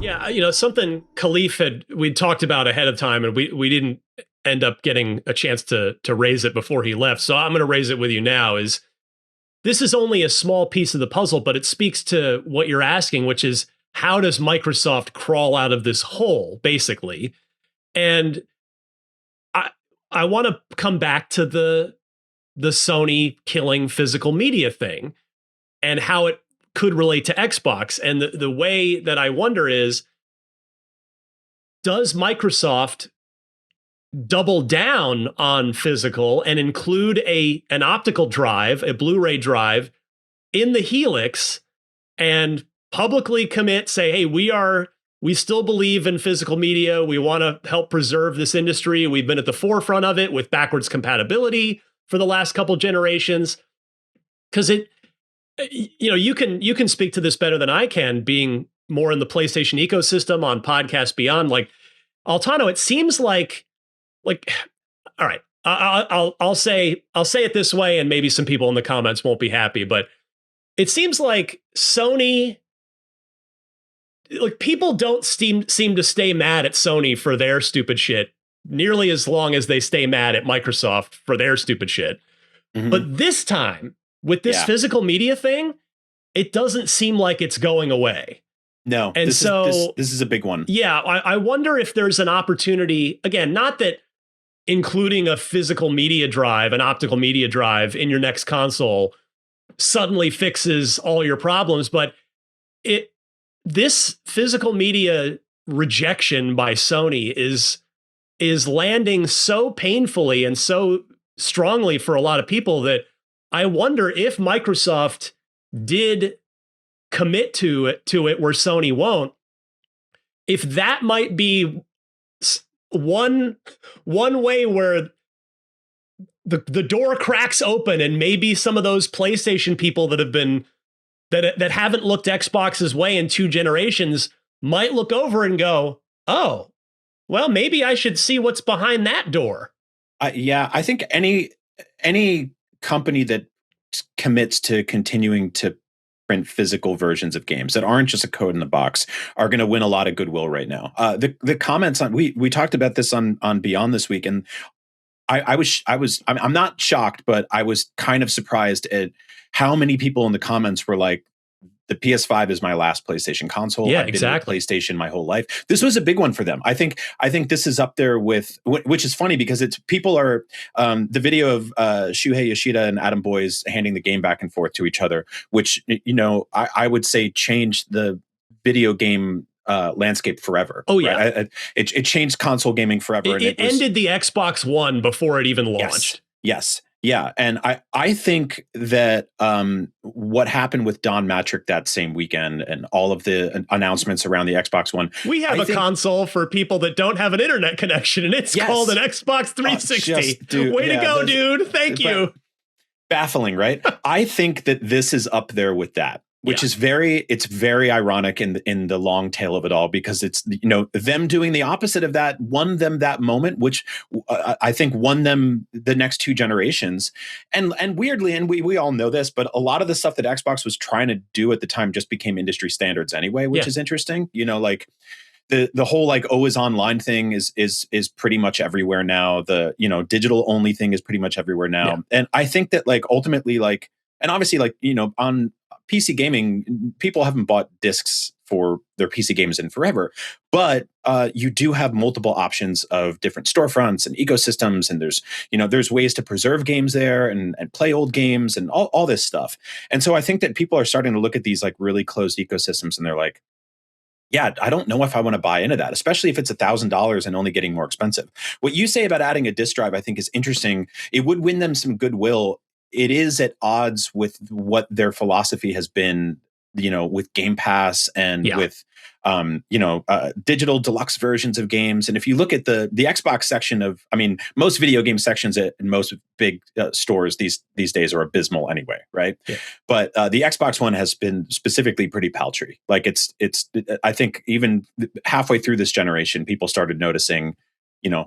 Yeah, something Khalif we'd talked about ahead of time, and we didn't end up getting a chance to raise it before he left. So I'm going to raise it with you now. Is this is only a small piece of the puzzle, but it speaks to what you're asking, which is how does Microsoft crawl out of this hole, basically? And I want to come back to the Sony killing physical media thing and how it could relate to Xbox. And the way that I wonder is, does Microsoft double down on physical and include an optical drive, a Blu-ray drive in the Helix, and publicly commit, say, hey, we still believe in physical media. We want to help preserve this industry. We've been at the forefront of it with backwards compatibility for the last couple generations. Because you can speak to this better than I can, being more in the PlayStation ecosystem on Podcast Beyond. Like, Altano, it seems like, all right, I'll say it this way, and maybe some people in the comments won't be happy, but it seems like Sony, like, people don't seem to stay mad at Sony for their stupid shit nearly as long as they stay mad at Microsoft for their stupid shit. Mm-hmm. But this time, with this physical media thing, it doesn't seem like it's going away. No, and this is a big one. Yeah, I wonder if there's an opportunity, again, not that including a physical media drive, an optical media drive in your next console suddenly fixes all your problems, but this physical media rejection by Sony is landing so painfully and so strongly for a lot of people that I wonder if Microsoft did commit to it where Sony won't, if that might be one way where the door cracks open, and maybe some of those PlayStation people that haven't looked Xbox's way in 2 generations might look over and go, oh, well, maybe I should see what's behind that door. Yeah, I think any company that commits to continuing to print physical versions of games that aren't just a code in the box are going to win a lot of goodwill right now. The comments on we talked about this on Beyond this week, and I'm not shocked, but I was kind of surprised at how many people in the comments were like, the PS5 is my last PlayStation console. Yeah, I've been exactly. with PlayStation my whole life. This was a big one for them. I think this is up there with, which is funny because people are, the video of Shuhei Yoshida and Adam Boyes handing the game back and forth to each other, which, I would say changed the video game landscape forever. Oh, yeah. Right? It changed console gaming forever. It ended the Xbox One before it even launched. Yes. Yeah. And I think that what happened with Don Matrick that same weekend and all of the announcements around the Xbox One. We have a console for people that don't have an internet connection, and it's called an Xbox 360. Way to go, dude. Thank you. Baffling, right? I think that this is up there with that. Which is it's very ironic in the long tail of it all, because it's, them doing the opposite of that won them that moment, which I think won them the next 2 generations. And weirdly, and we all know this, but a lot of the stuff that Xbox was trying to do at the time just became industry standards anyway, which is interesting. Like the whole like always online thing is pretty much everywhere now. The digital only thing is pretty much everywhere now. Yeah. And I think that like ultimately like, and obviously like on PC gaming, people haven't bought discs for their PC games in forever, but you do have multiple options of different storefronts and ecosystems, and there's ways to preserve games there and play old games and all this stuff. And so I think that people are starting to look at these like really closed ecosystems, and they're like, yeah, I don't know if I want to buy into that, especially if it's $1,000 and only getting more expensive. What you say about adding a disc drive, I think is interesting. It would win them some goodwill. It is at odds with what their philosophy has been, with Game Pass and with, digital deluxe versions of games. And if you look at the Xbox section most video game sections in most big stores these days are abysmal anyway, right? Yeah. But the Xbox One has been specifically pretty paltry. Like I think even halfway through this generation, people started noticing,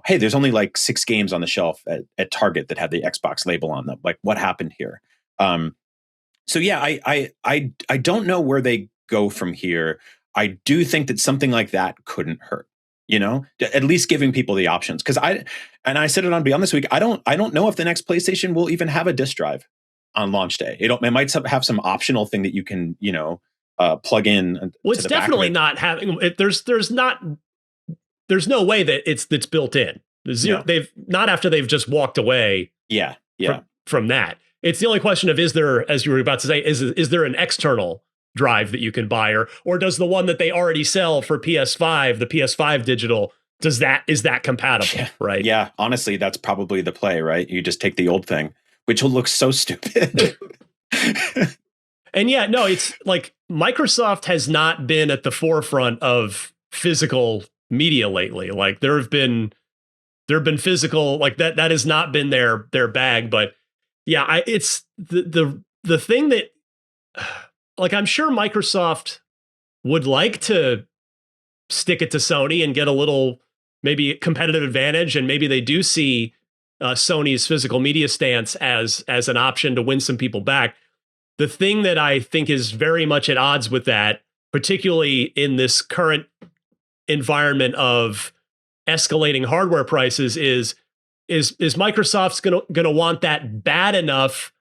hey, there's only like 6 games on the shelf at Target that have the Xbox label on them. Like, what happened here? So yeah, I don't know where they go from here. I do think that something like that couldn't hurt. At least giving people the options. Because I said it on Beyond this week. I don't know if the next PlayStation will even have a disk drive on launch day. It might have some optional thing that you can plug in. Well, it's definitely not having. There's no way that it's built in. They've not after they've just walked away. Yeah. From that, it's the only question of, is there, as you were about to say, is there an external drive that you can buy, or does the one that they already sell for PS5, the PS5 digital, is that compatible? Yeah. Right? Yeah. Honestly, that's probably the play, right? You just take the old thing, which will look so stupid. And yeah, no, it's like Microsoft has not been at the forefront of physical media lately. Like there have been physical, like that has not been their bag. But yeah, it's the thing that, like, I'm sure Microsoft would like to stick it to Sony and get a little maybe competitive advantage, and maybe they do see Sony's physical media stance as an option to win some people back. The thing that I think is very much at odds with that, particularly in this current environment of escalating hardware prices, is Microsoft's gonna want that bad enough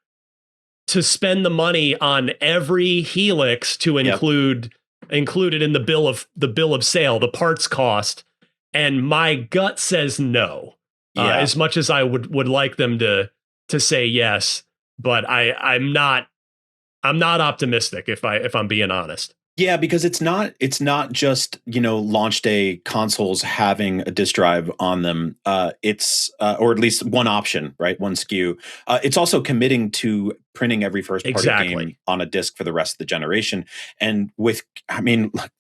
to spend the money on every Helix to include it in the bill of sale, the parts cost. And my gut says no. As much as I would like them to say yes, but I'm not optimistic if I'm being honest. Yeah, because it's not just, launch day consoles having a disk drive on them. It's or at least one option, right? One SKU. It's also committing to printing every first party game on a disc for the rest of the generation. And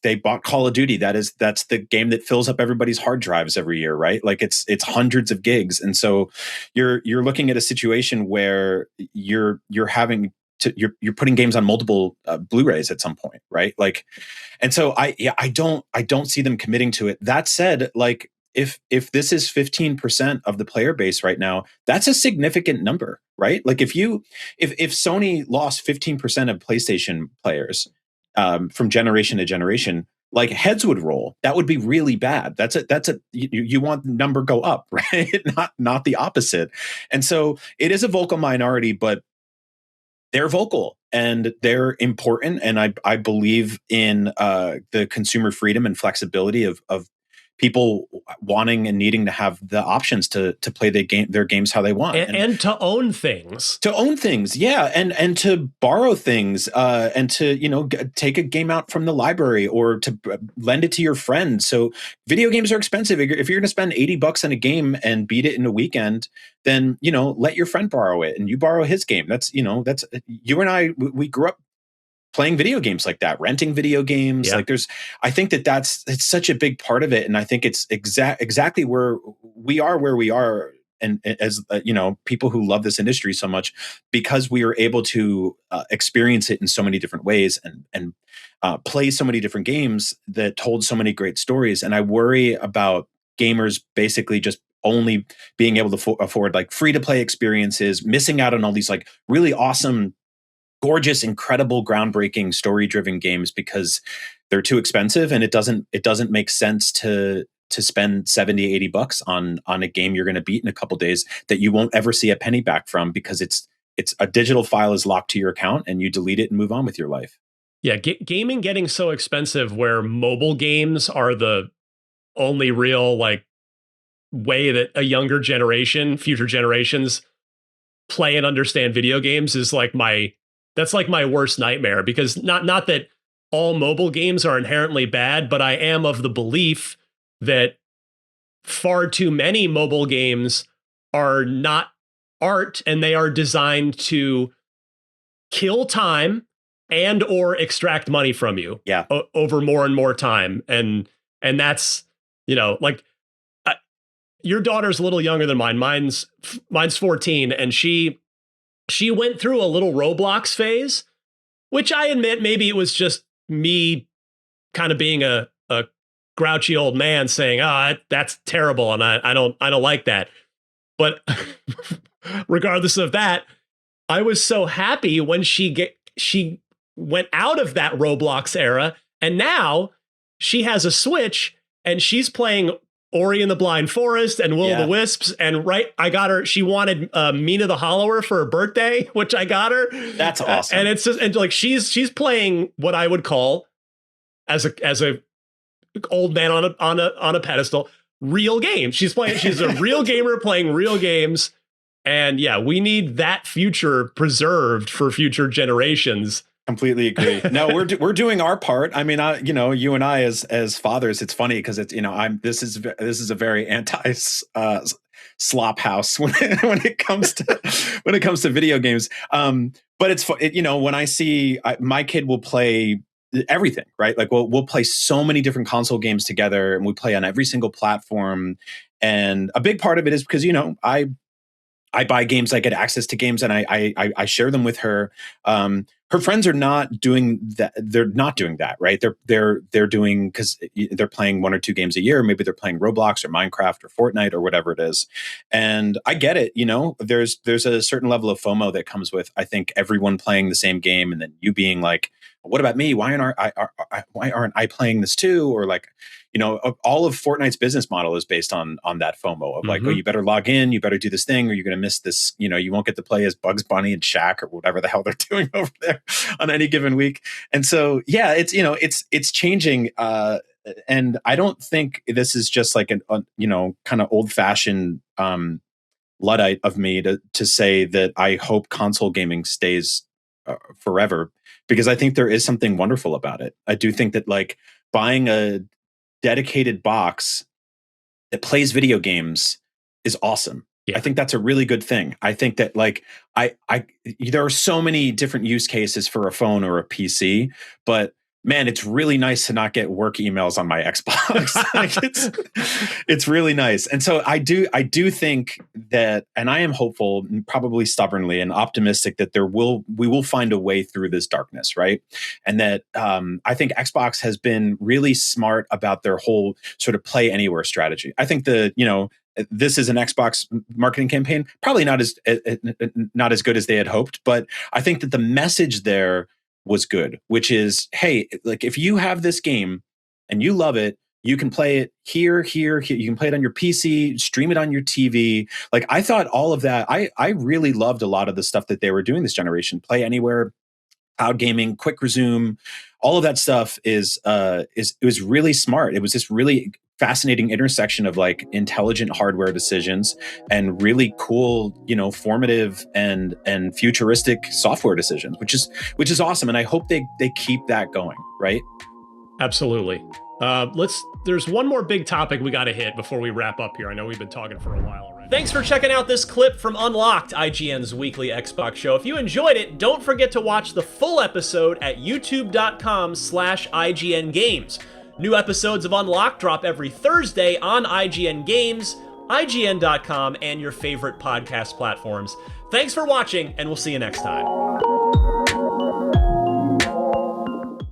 they bought Call of Duty. That's the game that fills up everybody's hard drives every year, right? Like it's hundreds of gigs. And so you're looking at a situation where you're having you're putting games on multiple Blu-rays at some point, right? Like, and so I don't see them committing to it. That said, like if this is 15% of the player base right now, that's a significant number, right? Like if Sony lost 15% of PlayStation players from generation to generation, like heads would roll. That would be really bad. You want the number go up, right? not the opposite. And so it is a vocal minority, but they're vocal and they're important. And I believe in the consumer freedom and flexibility of people wanting and needing to have the options to play their games how they want. And to own things. To own things, yeah. And to borrow things and to, take a game out from the library or to lend it to your friend. So video games are expensive. If you're going to spend $80 on a game and beat it in a weekend, then, let your friend borrow it and you borrow his game. That's you and I, we grew up playing video games like that, renting video games. Yeah. Like I think it's such a big part of it. And I think it's exactly where we are. And as people who love this industry so much, because we are able to experience it in so many different ways and play so many different games that told so many great stories. And I worry about gamers basically just only being able to afford like free to play experiences, missing out on all these like really awesome, gorgeous, incredible, groundbreaking, story-driven games because they're too expensive, and it doesn't make sense to spend $70-$80 on a game you're going to beat in a couple days that you won't ever see a penny back from because it's a digital file is locked to your account and you delete it and move on with your life. Yeah, gaming getting so expensive where mobile games are the only real like way that a younger generation, future generations play and understand video games is like that's like my worst nightmare, because not that all mobile games are inherently bad, but I am of the belief that far too many mobile games are not art, and they are designed to kill time and or extract money from you over more and more time. And that's, like your daughter's a little younger than mine. Mine's 14, and she went through a little Roblox phase, which I admit maybe it was just me kind of being a grouchy old man saying, that's terrible. And I don't like that. But regardless of that, I was so happy when she went out of that Roblox era. And now she has a Switch and she's playing Ori and the Blind Forest and Will of the Wisps. And I got her, she wanted Mina the Hollower for her birthday, which I got her. That's awesome. And it's just, and like, she's playing what I would call as a old man on a pedestal, real games. She's a real gamer playing real games. And yeah, we need that future preserved for future generations. Completely agree. No, we're doing our part. I mean, you and I as fathers, it's funny because it's, this is a very anti slop house when it comes to video games. But it's when I see my kid will play everything, right? Like we'll play so many different console games together, and we play on every single platform. And a big part of it is because I buy games, I get access to games, and I share them with her. Her friends are not doing that. They're not doing that, right? They're doing, because they're playing 1 or 2 games a year. Maybe they're playing Roblox or Minecraft or Fortnite or whatever it is. And I get it. There's a certain level of FOMO that comes with, I think, everyone playing the same game, and then you being like, what about me? Why aren't I playing this too? Or like, all of Fortnite's business model is based on that FOMO of like, oh, you better log in, you better do this thing, or you're going to miss this. You won't get to play as Bugs Bunny and Shaq or whatever the hell they're doing over there on any given week. And so, yeah, it's changing. And I don't think this is just like an kind of old fashioned Luddite of me to say that I hope console gaming stays forever, because I think there is something wonderful about it. I do think that like buying a dedicated box that plays video games is awesome. Yeah. I think that's a really good thing. I think that like there are so many different use cases for a phone or a PC, but man, it's really nice to not get work emails on my Xbox. Like it's really nice. And so I do think that, and I am hopeful, probably stubbornly and optimistic, that we will find a way through this darkness, right? And that I think Xbox has been really smart about their whole sort of play anywhere strategy. I think this is an Xbox marketing campaign, probably not as good as they had hoped, but I think that the message there was good, which is, hey, like if you have this game and you love it, you can play it here. You can play it on your PC, stream it on your TV. Like I thought all of that, I really loved a lot of the stuff that they were doing this generation. Play anywhere, cloud gaming, quick resume, all of that stuff it was really smart. It was this really fascinating intersection of like intelligent hardware decisions and really cool, formative and futuristic software decisions, which is awesome. And I hope they keep that going, right? Absolutely. There's one more big topic we got to hit before we wrap up here. I know we've been talking for a while already. Thanks for checking out this clip from Unlocked, IGN's weekly Xbox show. If you enjoyed it, don't forget to watch the full episode at youtube.com/IGN Games. New episodes of Unlocked drop every Thursday on IGN Games, IGN.com, and your favorite podcast platforms. Thanks for watching, and we'll see you next time.